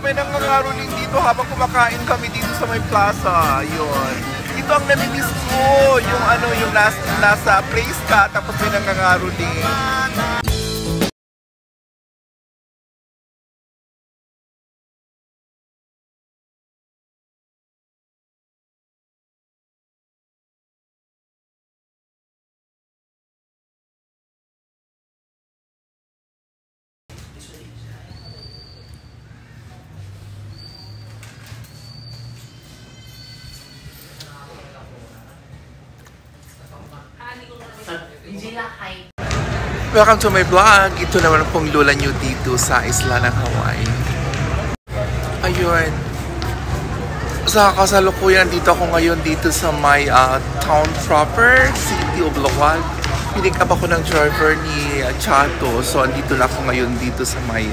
may nangangaroling dito habang kumakain kami dito sa may plaza. Yun. Dito ang namimiss ko. Yung ano, yung nasa place ka tapos may nangangaroling. Welcome to my vlog. Ito naman pong lola nyo dito sa isla ng Hawaii. Ayun. Sa kasalukuyan dito ako ngayon dito sa my town proper, City of Laguag. Pinik up ako ng driver ni Chato. So andito na ako ngayon dito sa my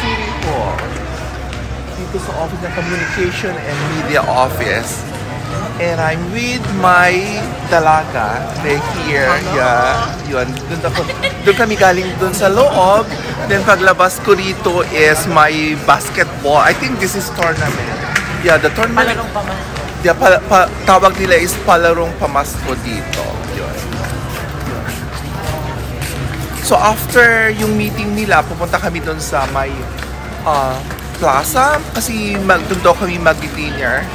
City Hall. Dito sa Office ng Communication and Media Office. And I'm with my dalaga right here. Yeah, yun. Doon kami galing doon sa loob. Then paglabas ko rito is my basketball. I think this is tournament. Yeah, the tournament. Palarong pamasko. Yeah, tawag nila is palarong pamasko dito. Yun. So after yung meeting nila, pupunta kami doon sa may plaza. Kasi doon daw kami mag-dinner.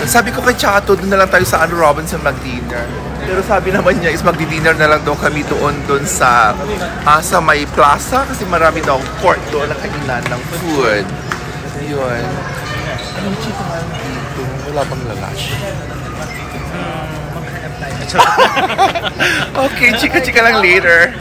Sabi ko kay Chato, doon na lang tayo sa Andrew Robinson mag-dinner. Pero sabi naman niya is magdi-dinner na lang daw kami doon sa may plaza kasi marami daw court doon na kainan ng food. Yun. Anong chika nga dito? Wala bang lalash? Maghanap tayo. Okay, chika-chika lang later.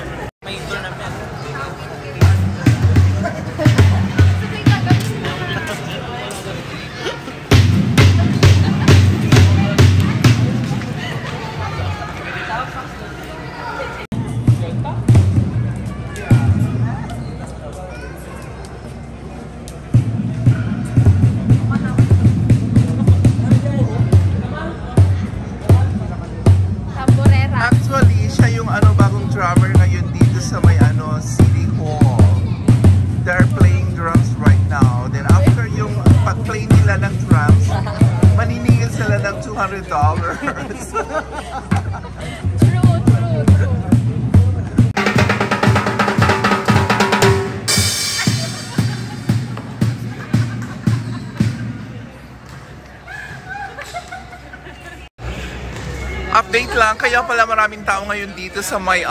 Update lang, kaya pala maraming tao ngayon dito sa may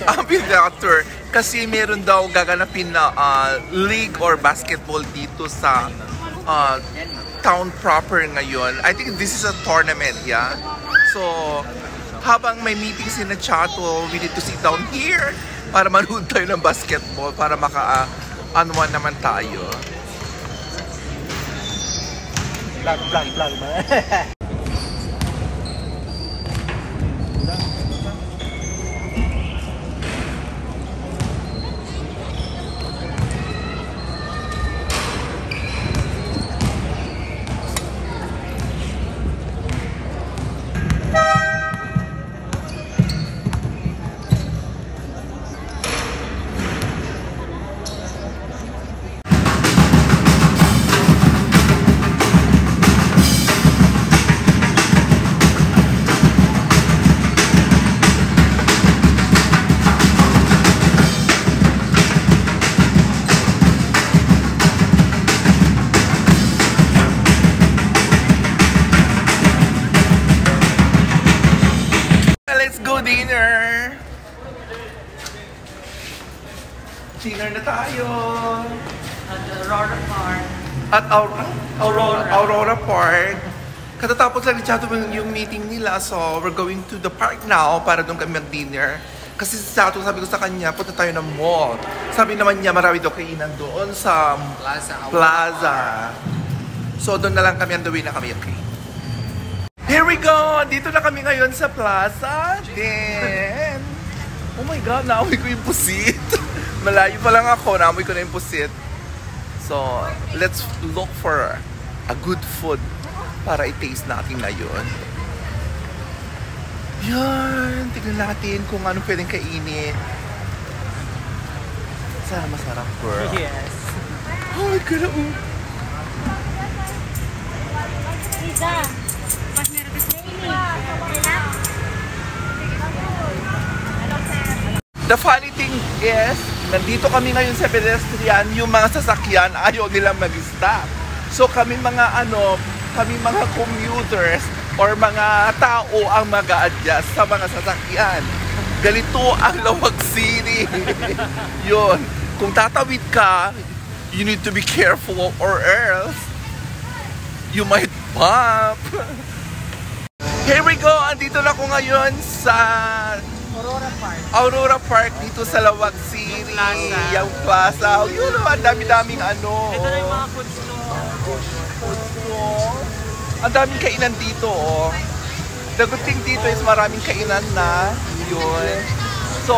amphitheater. Kasi meron daw gaganapin na league or basketball dito sa town proper ngayon. I think this is a tournament, yeah? So, habang may meeting si na Chato, we need to sit down here para manood tayo ng basketball para maka-unwan naman tayo. Vlog ba? Dinner! Dinner na tayo! At Aurora Park. At Aurora Park. Katatapos lang ni Chato yung meeting nila, so we're going to the park now para doon kami mag-dinner. Kasi si Chato, sabi ko sa kanya, punta tayo ng mall. Sabi naman niya, marami daw kainan doon sa plaza. So doon na lang kami, anduwi na kami, okay? Here we go! Dito na kami ngayon sa plaza. Then, oh my God, naamoy ko yung pusit. Malayo pa lang ako, naamoy ko na yung pusit. So, let's look for a good food para i-taste natin ngayon. Yan, tignan natin kung ano pwedeng kainin. Sana masarap, girl. Yes. Oh my God, oh. Lisa, mas meron The funny thing is, nandito kami ngayon sa pedestrian, yung mga sasakyan ayaw nilang mag-stop. So kami mga commuters or mga tao ang mag-a-adjust sa mga sasakyan. Ganito ang Lawag City. Yun. Kung tatawid ka, you need to be careful or else you might bump. Here we go! Andito na ako ngayon sa Aurora Park dito sa Lawag City. Yung plaza. Yun naman, dami-daming ano. Ito na yung mga food store. Ang daming kainan dito, oh. The good thing dito is maraming kainan na. Yun. So,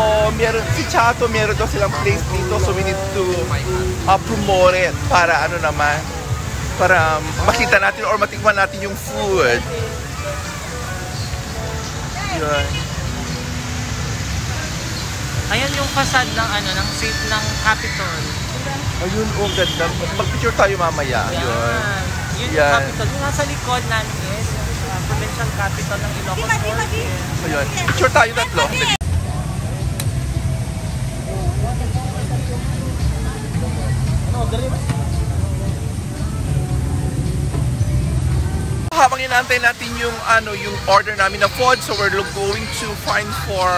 si Chato, meron daw silang place dito. So, we need to promote it para ano naman, para makita natin or matikman natin yung food. Yun. Ayan yung facade ng ng safe ng Capitol. Ayun, oh, ganda. Mag-picture tayo mamaya. Yun. Yun Yan. yung Capitol. Yung nasa likod natin is provincial capital ng Ilocos Norte. Ayun. Picture tayo tatlo. Habang inaantay natin yung yung order namin na food, so we're going to find for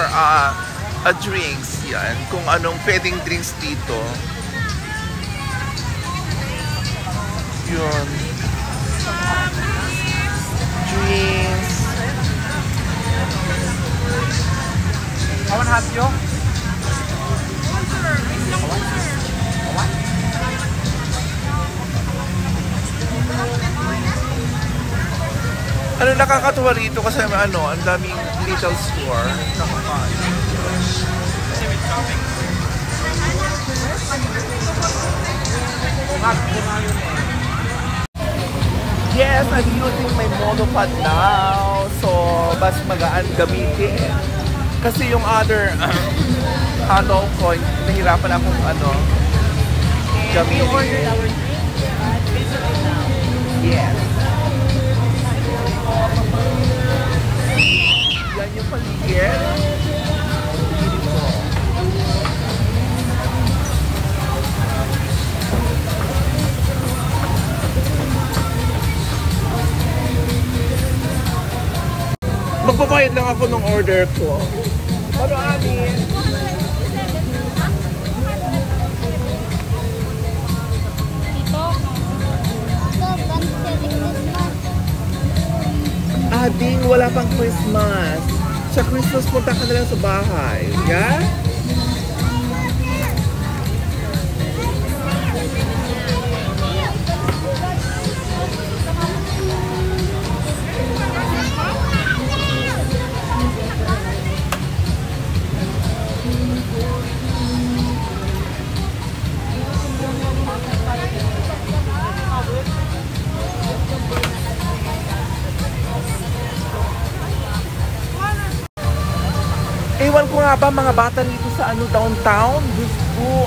drinks. Yan, kung anong pwedeng drinks dito. Yun. Drinks. I want to have you. Ano nakakatuwa rito kasi ang daming little store. Yes, I'm using my monopod now. So, mas magaan gamitin. Kasi yung other handle ko, nahirapan akong gamitin. Yes. Yan yung paligid. Magbabayad lang ako ng order ko. Pero amin. Ading, wala pang Christmas. Sa Christmas, punta ka na lang sa bahay. Yeah? Ewan ko nga ba mga bata dito sa downtown, gusto.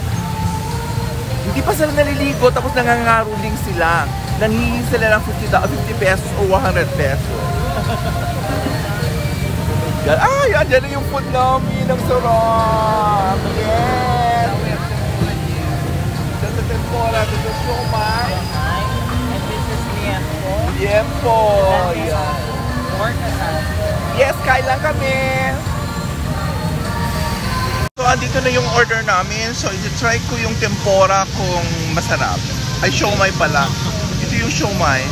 Hindi pa sila naliligo tapos nangangaruling sila. Nanghihingi sila ng 50 pesos o 100 pesos. Yan. Ay, andyan na yung food namin. Ang sarap. Yes. Sa tempura, dito siomai. And this is liempo. Liempo. Yan. Pork asal. Yes, kain lang kami. So, andito na yung order namin. So, i-try ko yung tempura kung masarap. Ay, siomai pala. Ito yung siomai.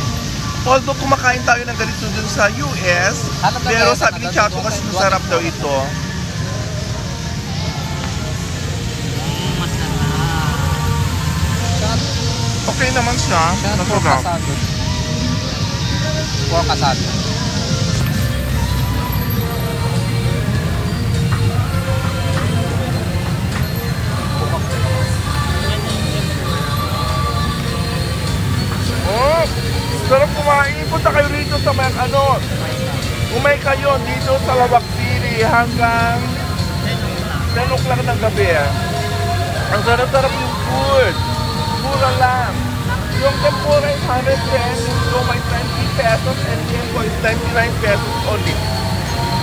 Although, kumakain tayo ng ganito dun sa US, pero sabi ni Chato kasi masarap daw ito. Okay naman siya. Masarap. Pork asal. Oh, sarap kumain. Punta kayo rito sa may umay kayo dito sa Lawag City hanggang 10 o'clock ng gabi. Ang sarap-sarap yung food. Mura lang. Yung tempura is 110, yung luma is 90 pesos, and liempo is 99 pesos only.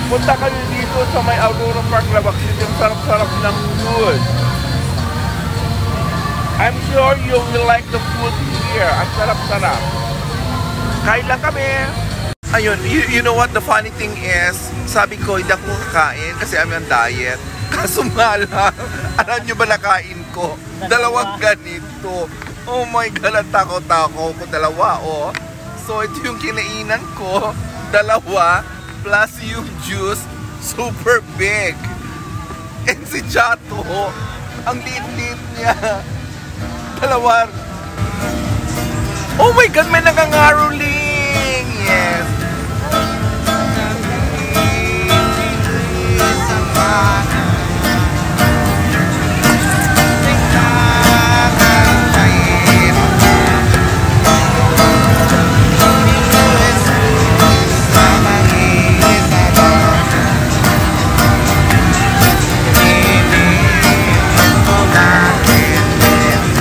Punta kayo dito sa may Aurora Park, Lavac City. Yung sarap-sarap ng food. I'm sure you will like the food here. Ang sarap-sarap. Kain lang kami. Ayun, you know what the funny thing is? Sabi ko, hindi ako kakain kasi I'm on diet. Kaso nga lang, alam nyo ba nakain ko? Dalawang ganito. Oh my God, ang takaw-takaw ko. Dalawa, oh. So, ito yung kinainan ko. Dalawa, plus yung juice, super big. And si Chato, ang liit-liit niya. Dalawa. Oh my God, may nangangaroling! Yes.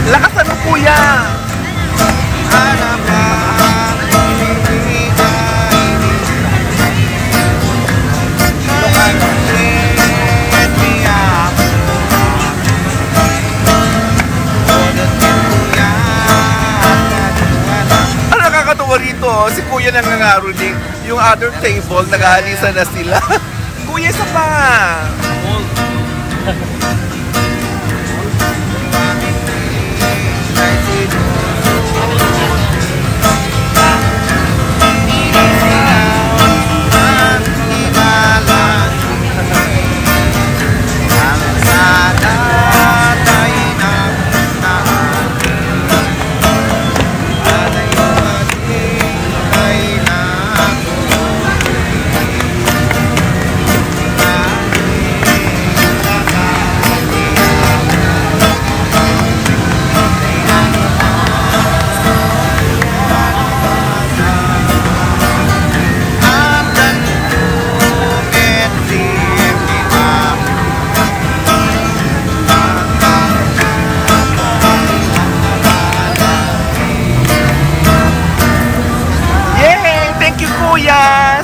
Lakasan mo, kuya! Ano nakakatawa rito? Si kuya nangangaroling. Yung other table, nag-aalisan na sila. Kuya, isa pa!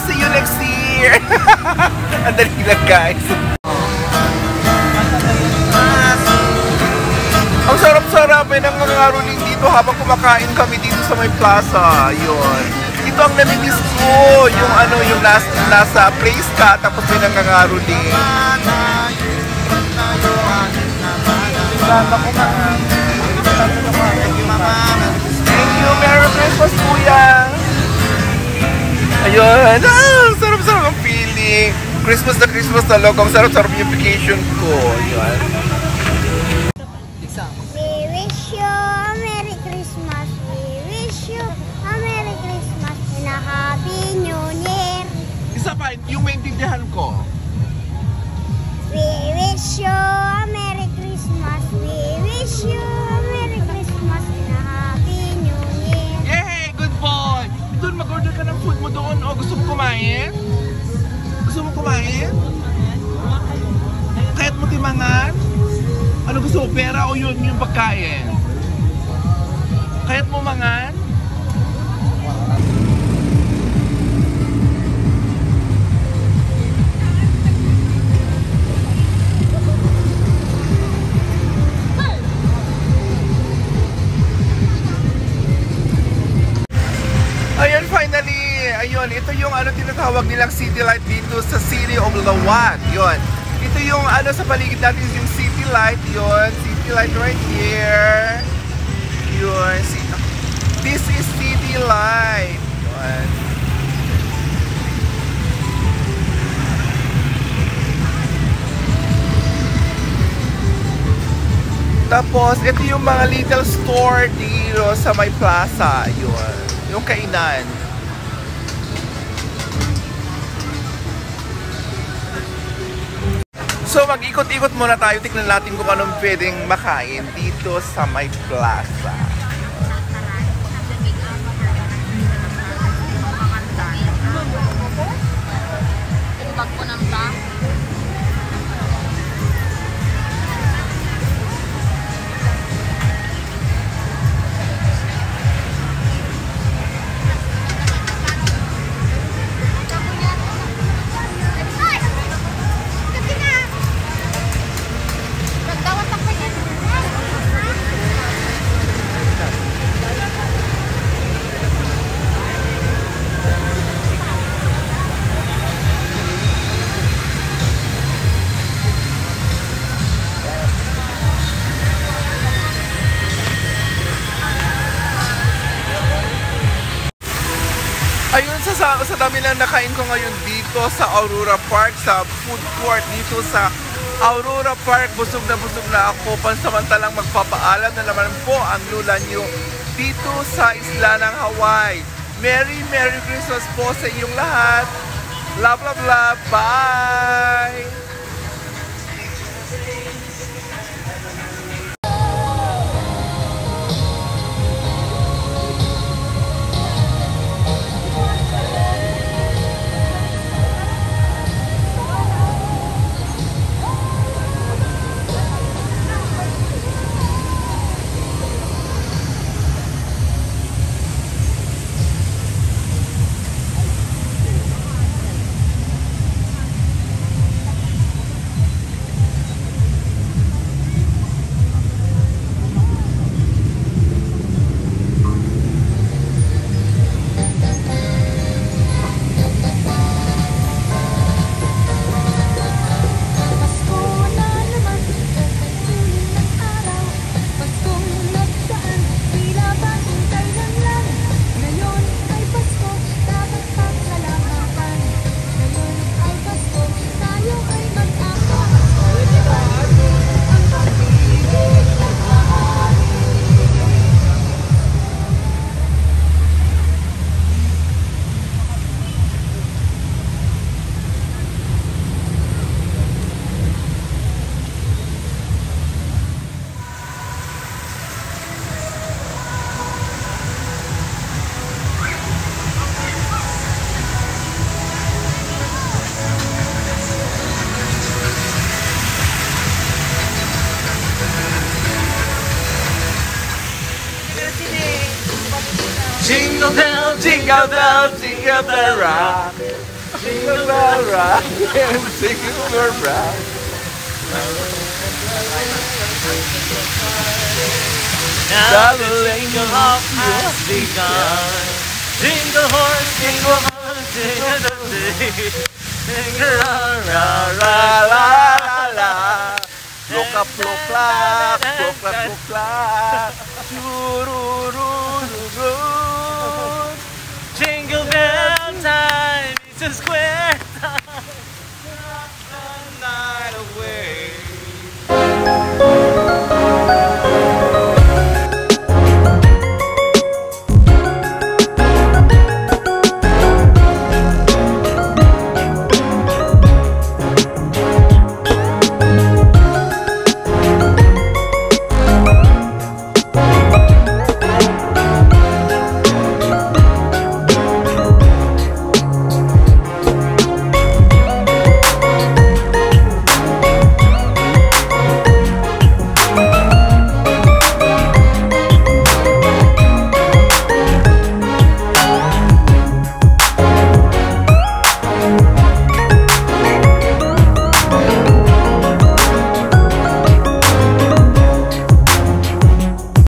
See you next year! Ang dali lang, guys. Ang sarap-sarap eh ng nangangaroling dito habang kumakain kami dito sa may plaza. Yun. Ito ang namimiss ko. Yung ano, yung nasa place ka tapos may nangangaroling. Thank you! Merry Christmas, kuya! Ayun! Ah! Sarap-sarap ang feeling! Christmas na Christmas talaga. Ang sarap-sarap yung vacation ko. Ayun. We wish you a Merry Christmas. We wish you a Merry Christmas and a Happy New Year. Isa pa, yung maintindihan ko. We wish you a Merry Christmas. We wish you a Merry Christmas and a Happy New Year. Yay! Good boy! Doon, mag-order ka ng food mo doon. O, gusto mo kumain? Gusto mo kumain? Kahit mo timangan? Ano gusto mo? Pera o yun yung pagkain? Kahit mo mangan? Ayun, finally! Ayun, ito yung ano tinatawag nilang city light dito sa City of Lawag. Yun. Ito yung ano sa paligid natin yung city light. Yun. City light right here. Yun. This is city light. Yun. Tapos, ito yung mga little store dito sa may plaza. Yun. Yung kainan. So mag-ikot-ikot muna tayo. Tignan natin kung anong pwedeng makain dito sa may plaza. sa dami lang nakain ko ngayon dito sa Aurora Park, sa food court dito sa Aurora Park. Busog na ako. Pansamantalang magpapaalam na naman po ang lula nyo dito sa isla ng Hawaii. Merry Christmas po sa inyong lahat. Love, love, love. Bye! Jingle bell, jingle bell, jingle bell rock. Jingle bell rock, and jingle bell rock. Now the jingle hop has begun. Jingle horse, jingle horse, jingle the day. Jingle la la la la la. Plok plok plok plok plok. Chururururu. Jingle bell time, it's a square.